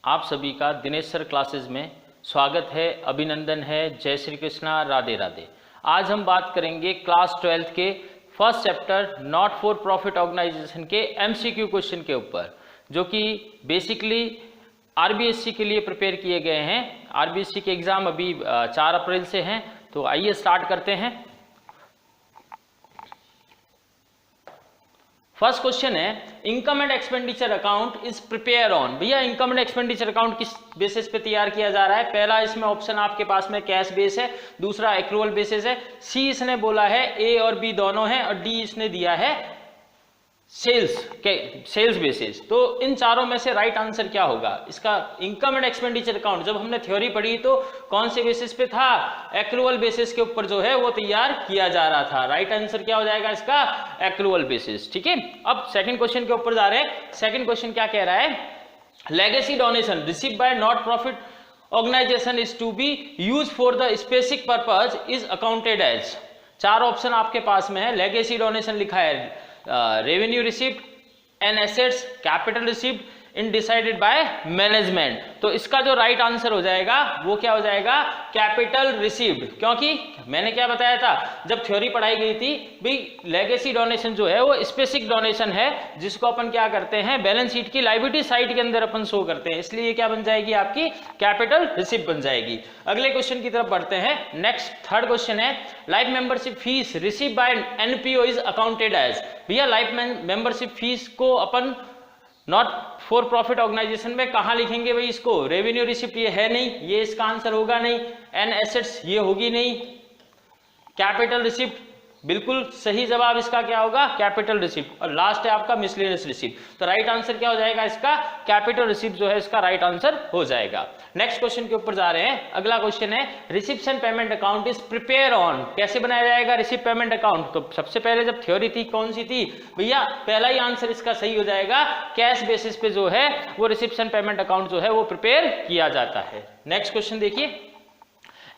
आप सभी का दिनेश सर क्लासेस में स्वागत है, अभिनंदन है। जय श्री कृष्णा, राधे राधे। आज हम बात करेंगे क्लास 12th के first chapter not for profit organisation के एमसीक्यू क्वेश्चन के ऊपर, जो कि बेसिकली आरबीएससी के लिए प्रिपेयर किए गए हैं। आरबीएससी के एग्जाम अभी 4 अप्रैल से हैं। तो आइए स्टार्ट करते हैं। फर्स्ट क्वेश्चन है, income and expenditure account is prepare on. भैया इनकम एंड एक्सपेंडिचर अकाउंट किस बेसिस पे तैयार किया जा रहा है? पहला इसमें ऑप्शन आपके पास में कैश बेस है, दूसरा एक्रूअल बेसिस है, सी इसने बोला है ए और बी दोनों है, और डी इसने दिया है सेल्स बेसिस। तो इन चारों में से राइट आंसर क्या होगा इसका? इनकम एंड एक्सपेंडिचर अकाउंट जब हमने थ्योरी पढ़ी तो कौन से बेसिस पे था? एक्रूअल बेसिस के ऊपर जो है वो तैयार किया जा रहा था। राइट आंसर क्या हो जाएगा इसका? Accrual basis. ठीक है, अब सेकंड क्वेश्चन के ऊपर जा रहे हैं। सेकंड क्वेश्चन क्या कह रहा है? Legacy donation received by not profit organisation is to be use for the specific purpose is accounted as. 4 option आपके पास में है। लेगेसी डोनेशन लिखा है revenue received and assets, capital received in decided by management. तो इसका जो right answer हो जाएगा वो क्या हो जाएगा? Capital received. क्योंकि मैंने क्या बताया था जब थ्योरी पढ़ाई गई थी, भाई लेगेसी डोनेशन जो है वो स्पेसिफिक डोनेशन है जिसको अपन क्या करते हैं, बैलेंस शीट की लायबिलिटी साइड के अंदर अपन शो करते हैं, इसलिए ये क्या बन जाएगी आपकी? कैपिटल रिसीव्ड बन जाएगी। अगले क्वेश्चन की तरफ बढ़ते हैं। नेक्स्ट थर्ड क्वेश्चन है, life membership fees receive by NPO is accounted as. भैया लाइफ मेंबरशिप फीस को अपन नॉट फॉर प्रॉफिट ऑर्गेनाइजेशन में कहां लिखेंगे भाई इसको? रेवेन्यू रिसिप्ट ये है नहीं, ये इसका आंसर होगा नहीं। एंड एसेट्स ये होगी नहीं। कैपिटल रिसिप्ट बिल्कुल सही जवाब इसका क्या होगा? Capital receipt. और लास्ट है आपका मिसलेनियस रिसिप्ट। तो राइट आंसर क्या हो जाएगा इसका? कैपिटल रिसिप्ट जो है इसका राइट आंसर हो जाएगा। नेक्स्ट क्वेश्चन के ऊपर जा रहे हैं। अगला क्वेश्चन है, receipt and payment account is prepare on. कैसे बनाया जाएगा रिसिप्ट पेमेंट अकाउंट? तो सबसे पहले जब थ्योरी थी कौन सी थी भैया? पहला ही आंसर इसका सही हो जाएगा। कैश बेसिस पे जो है वो रिसिप्ट एंड पेमेंट अकाउंट जो है वो प्रिपेयर किया जाता है। नेक्स्ट क्वेश्चन देखिए,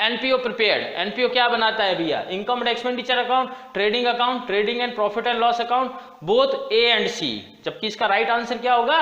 एनपीओ प्रिपेयर्ड। एनपीओ क्या बनाता है भैया? Income and expenditure account, trading and profit and loss account, both A and C. जबकि इसका राइट आंसर क्या होगा?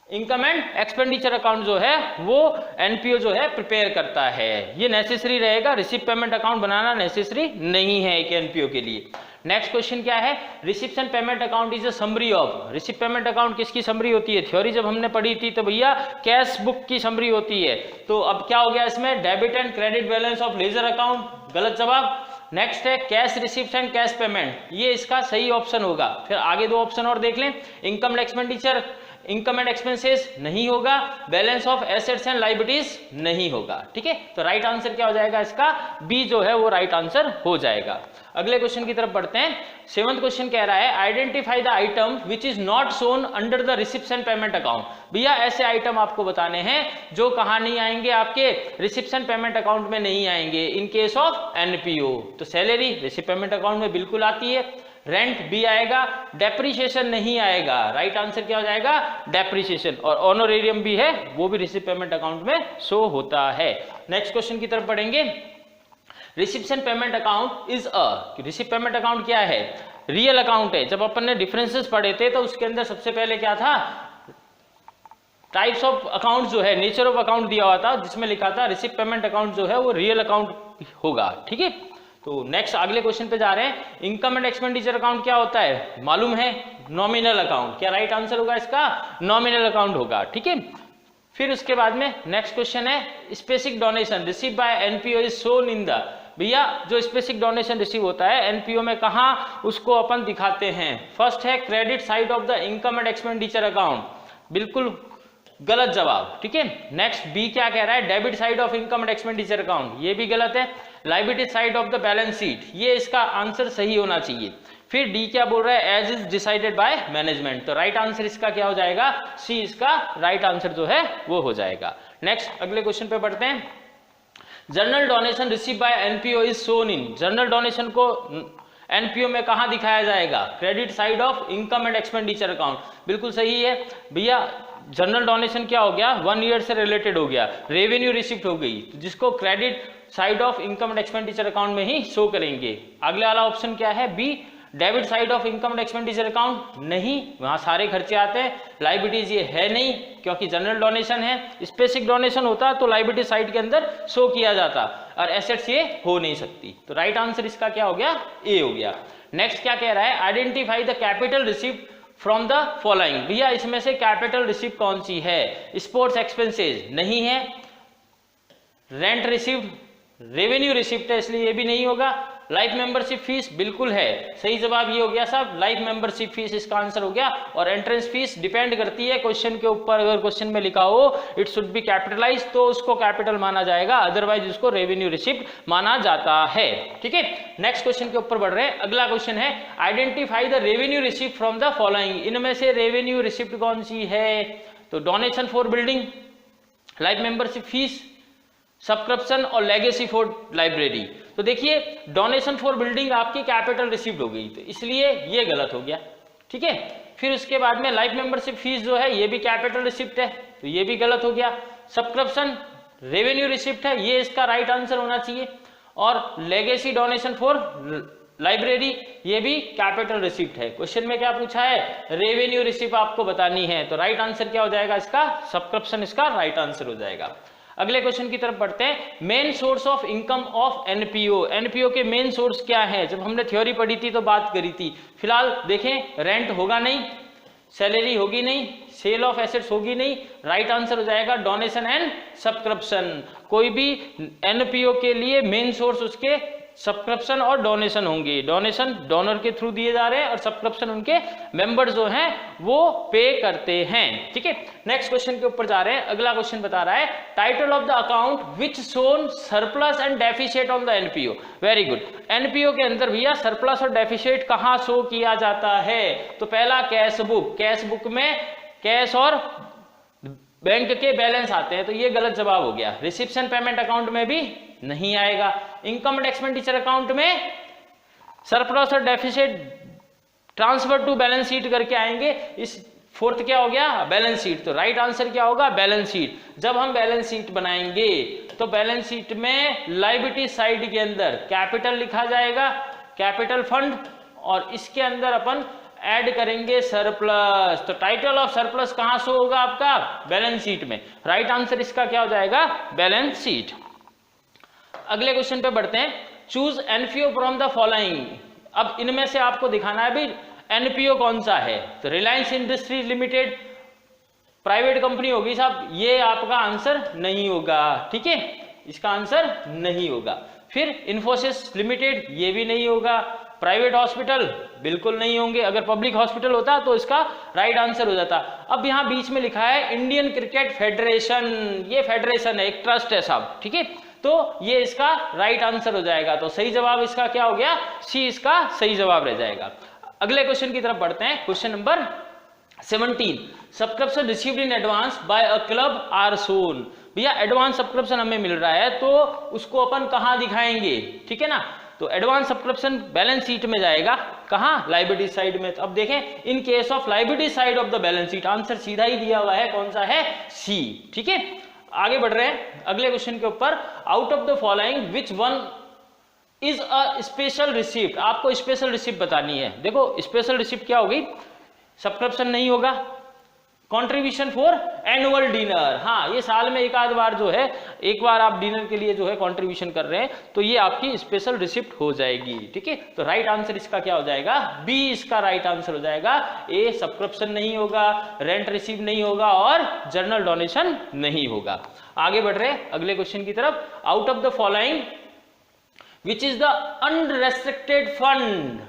इनकम एंड एक्सपेंडिचर अकाउंट जो है वो एनपीओ जो है प्रिपेयर करता है। ये नेसेसरी रहेगा, रिसिप्ट पेमेंट अकाउंट बनाना नेसेसरी नहीं है एक एनपीओ के लिए। नेक्स्ट क्वेश्चन क्या है? Receipt and payment account is a summary of. Receipt payment account किसकी समरी होती है? थ्योरी जब हमने पढ़ी थी तो भैया कैश बुक की समरी होती है। तो अब क्या हो गया इसमें? Debit and credit balance of ledger account, गलत जवाब। नेक्स्ट है cash receipt and cash payment, ये इसका सही ऑप्शन होगा। फिर आगे 2 ऑप्शन और देख लें। Income and expenditure, income and expenses नहीं होगा। Balance of assets and liabilities नहीं होगा। ठीक है, तो राइट आंसर क्या हो जाएगा इसका? बी जो है वो राइट आंसर हो जाएगा। अगले क्वेश्चन की तरफ बढ़ते हैं। 7th क्वेश्चन कह रहा है, identify the item which is not shown under the receipt and payment account. भैया ऐसे आइटम आपको बताने हैं जो कहां नहीं आएंगे? आपके रिसिप्ट एंड पेमेंट अकाउंट में नहीं आएंगे इन केस ऑफ एनपीओ। तो सैलरी रिसिप्ट पेमेंट अकाउंट में बिल्कुल आती है, रेंट भी आएगा, डेप्रीशिएशन नहीं आएगा। राइट आंसर क्या हो जाएगा? डेप्रीशिएशन। और ऑनोरेरियम भी है, वो भी रिसिप्ट पेमेंट अकाउंट में शो होता है। नेक्स्ट क्वेश्चन की तरफ बढ़ेंगे। Receipt and payment account is a, receipt payment account क्या है? रियल अकाउंट है। जब अपन ने डिफरेंसेस पढ़े थे तो उसके अंदर सबसे पहले क्या था? टाइप्स ऑफ अकाउंट जो है, नेचर ऑफ अकाउंट दिया हुआ था जिसमें लिखा था रिसिप्ट पेमेंट अकाउंट जो है वो रियल अकाउंट होगा। ठीक है, तो नेक्स्ट अगले क्वेश्चन पे जा रहे हैं। इनकम एंड एक्सपेंडिचर अकाउंट क्या होता है? मालूम है, नॉमिनल अकाउंट। क्या राइट आंसर होगा इसका? नॉमिनल अकाउंट होगा। ठीक है, फिर उसके बाद में नेक्स्ट क्वेश्चन है, specific donation receive by NPO is shown in the. भैया जो स्पेसिफिक डोनेशन रिसीव होता है एनपीओ में कहां उसको अपन दिखाते हैं? फर्स्ट है credit side of the income and expenditure account, बिल्कुल गलत जवाब। ठीक है, नेक्स्ट बी क्या कह रहा है? Debit side of income and expenditure account, ये भी गलत है। Liability side of the balance sheet, ये इसका आंसर सही होना चाहिए। फिर डी क्या बोल रहा है? As is decided by management. तो राइट आंसर इसका क्या हो जाएगा? सी इसका राइट आंसर जो है वो हो जाएगा। नेक्स्ट अगले क्वेश्चन पे बढ़ते हैं। General donation receive by NPO is shown in. General donation को एनपीओ में कहां दिखाया जाएगा? Credit side of income and expenditure account, बिल्कुल सही है भैया। जनरल डोनेशन क्या हो गया? 1 ईयर से रिलेटेड हो गया। रेवेन्यू रिसिप्ट हो गई, तो जिसको credit side of income and expenditure account में ही शो करेंगे। अगले वाला ऑप्शन क्या है? B debit side of income and expenditure account नहीं, वहां सारे खर्चे आते हैं। लाइबिलिटीज ये है नहीं क्योंकि जनरल डोनेशन है। स्पेसिफिक डोनेशन होता तो लाइबिलिटी साइड के अंदर शो किया जाता, और एसेट्स ये हो नहीं सकती। तो राइट आंसर इसका क्या हो गया, ए हो गया। नेक्स्ट क्या कह रहा है, identify the capital received from the following. भैया इसमें से कैपिटल रिसीव्ड कौन सी है, स्पोर्ट्स एक्सपेंसेस नहीं है, रेंट रिसीव्ड, रेवेन्यू रिसिप्ट है इसलिए ये भी नहीं होगा, लाइफ मेंबरशिप फीस बिल्कुल है, सही जवाब ये हो गया साहब, लाइफ मेंबरशिप फीस इसका आंसर हो गया। और एंट्रेंस फीस डिपेंड करती है क्वेश्चन के ऊपर, अगर क्वेश्चन में लिखा हो इट शुड बी कैपिटलाइज तो उसको कैपिटल माना जाएगा, अदरवाइज उसको रेवेन्यू रिसिप्ट माना जाता है। ठीक है, नेक्स्ट क्वेश्चन के ऊपर बढ़ रहे हैं। अगला क्वेश्चन है identify the revenue receipt from the following. इनमें से रेवेन्यू रिसिप्ट कौन सी है, तो donation for building, life membership fees, subscription और लेगेसी फॉर लाइब्रेरी। तो देखिए डोनेशन फॉर बिल्डिंग आपकी कैपिटल रिसीव्ड हो गई, तो इसलिए ये गलत हो गया। ठीक है, फिर उसके बाद में लाइफ मेंबरशिप फीस जो है ये भी कैपिटल रिसिप्ट है, तो ये भी गलत हो गया। सब्सक्रिप्शन रेवेन्यू रिसिप्ट है, ये इसका राइट आंसर होना चाहिए। और लेगेसी डोनेशन फॉर लाइब्रेरी ये भी कैपिटल रिसिप्ट है। क्वेश्चन में क्या पूछा है, रेवेन्यू रिसिप्ट आपको बतानी है, तो राइट आंसर क्या हो जाएगा इसका, सब्सक्रिप्शन इसका राइट आंसर हो जाएगा। अगले क्वेश्चन की तरफ बढ़ते हैं। Main source of income of NPO. NPO के मेन सोर्स क्या है, जब हमने थ्योरी पढ़ी थी तो बात करी थी। फिलहाल देखें, रेंट होगा नहीं, सैलरी होगी नहीं, सेल ऑफ एसेट्स होगी नहीं, राइट आंसर हो जाएगा डोनेशन एंड सब्सक्रिप्शन। कोई भी एनपीओ के लिए मेन सोर्स उसके सब्सक्रिप्शन और डोनेशन होंगे। डोनेशन डोनर के थ्रू दिए जा रहे हैं और सब्सक्रिप्शन उनके मेंबर्स जो हैं वो पे करते हैं। ठीक है, नेक्स्ट क्वेश्चन के ऊपर जा रहे हैं। अगला क्वेश्चन बता रहा है title of the account which shown surplus and deficit on the NPO. Very good, NPO के अंदर भैया सरप्लस और डेफिसिट कहां शो किया जाता है, तो पहला कैश बुक, कैश बुक में कैश और बैंक के बैलेंस आते हैं, तो ये गलत जवाब हो गया। रिसिप्शन पेमेंट अकाउंट में भी नहीं आएगा। इनकम एंड एक्सपेंडिचर अकाउंट में सरप्लस और deficit transfer to balance sheet करके आएंगे। इस फोर्थ क्या हो गया, बैलेंस शीट, तो राइट आंसर क्या होगा, बैलेंस शीट। जब हम बैलेंस शीट बनाएंगे तो बैलेंस शीट में लायबिलिटी साइड के अंदर कैपिटल लिखा जाएगा, कैपिटल फंड, और इसके अंदर अपन ऐड करेंगे सरप्लस। तो टाइटल ऑफ सरप्लस कहां शो होगा आपका, बैलेंस शीट में। राइट आंसर इसका क्या हो जाएगा, बैलेंस शीट। अगले क्वेश्चन पे बढ़ते हैं। Choose NPO from the following. अब इनमें से आपको दिखाना है भी एनपीओ कौन सा है, तो Reliance industries limited private company होगी साहब, ये आपका आंसर नहीं होगा। ठीक है, इसका आंसर नहीं होगा। फिर इन्फोसिस लिमिटेड ये भी नहीं होगा। प्राइवेट हॉस्पिटल बिल्कुल नहीं होंगे, अगर पब्लिक हॉस्पिटल होता तो इसका राइट आंसर हो जाता। अब यहां बीच में लिखा है इंडियन क्रिकेट फेडरेशन, ये फेडरेशन है, एक ट्रस्ट है साहब। ठीक है, तो ये इसका राइट आंसर हो जाएगा। तो सही जवाब इसका क्या हो गया, सी इसका सही जवाब रह जाएगा। अगले क्वेश्चन की तरफ बढ़ते हैं। Question number 17, subscription received in advance by a club are shown. भैया एडवांस सब्सक्रिप्शन हमें मिल रहा है तो उसको अपन कहां दिखाएंगे, ठीक है ना, तो एडवांस सब्सक्रिप्शन बैलेंस शीट में जाएगा, कहां, लायबिलिटी साइड में। तो अब देखें in case of liability side of the balance sheet, answer सीधा ही दिया हुआ है, कौन सा है, सी। ठीक है, आगे बढ़ रहे हैं अगले क्वेश्चन के ऊपर। Out of the following which one is a special receipt. आपको स्पेशल रिसिप्ट बतानी है। देखो स्पेशल रिसिप्ट क्या होगी, सब्सक्रिप्शन नहीं होगा, कंट्रीब्यूशन फॉर एनुअल डिनर, हाँ ये साल में एक आध बार जो है, एक बार आप डिनर के लिए जो है कंट्रीब्यूशन कर रहे हैं, तो ये आपकी स्पेशल रिसिप्ट हो जाएगी। ठीक है, तो राइट आंसर इसका क्या हो जाएगा, बी इसका राइट आंसर हो जाएगा। ए सब्सक्रिप्शन नहीं होगा, रेंट रिसीव नहीं होगा और जनरल डोनेशन नहीं होगा। आगे बढ़ रहे हैं अगले क्वेश्चन की तरफ। Out of the following which is the unrestricted fund,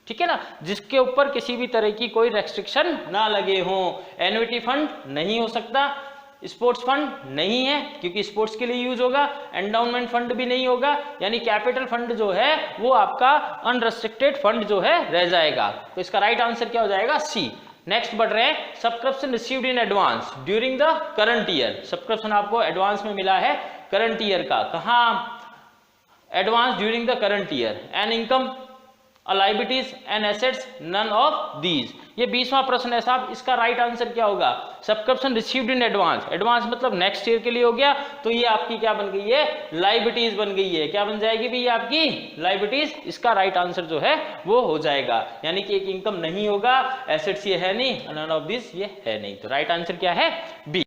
ठीक है ना, जिसके ऊपर किसी भी तरह की कोई रेस्ट्रिक्शन ना लगे हो। एन्युटी फंड नहीं हो सकता, स्पोर्ट्स फंड नहीं है क्योंकि स्पोर्ट्स के लिए यूज होगा, एंडाउनमेंट फंड भी नहीं होगा, यानी कैपिटल फंड जो है वो आपका अनरेस्ट्रिक्टेड फंड जो है रह जाएगा। तो इसका राइट आंसर क्या हो जाएगा, सी। नेक्स्ट बढ़ रहे हैं, subscription received in advance during the current year. Subscription आपको एडवांस में मिला है करंट ईयर का, कहां, advance during the current year. And income, liabilities and assets, none of these। ये 20वां प्रश्न है साहब, इसका राइट आंसर क्या होगा? Subscription received in advance, advance मतलब नेक्स्ट ईयर के लिए हो गया, तो ये आपकी क्या बन गई है? लायबिलिटीज बन गई है। क्या बन जाएगी भी? ये आपकी लायबिलिटीज। इसका राइट आंसर जो है वो हो जाएगा, यानी कि एक इनकम नहीं होगा, एसेट्स ये है नहीं, नन ऑफ दिस ये है नहीं, तो राइट आंसर क्या है? बी।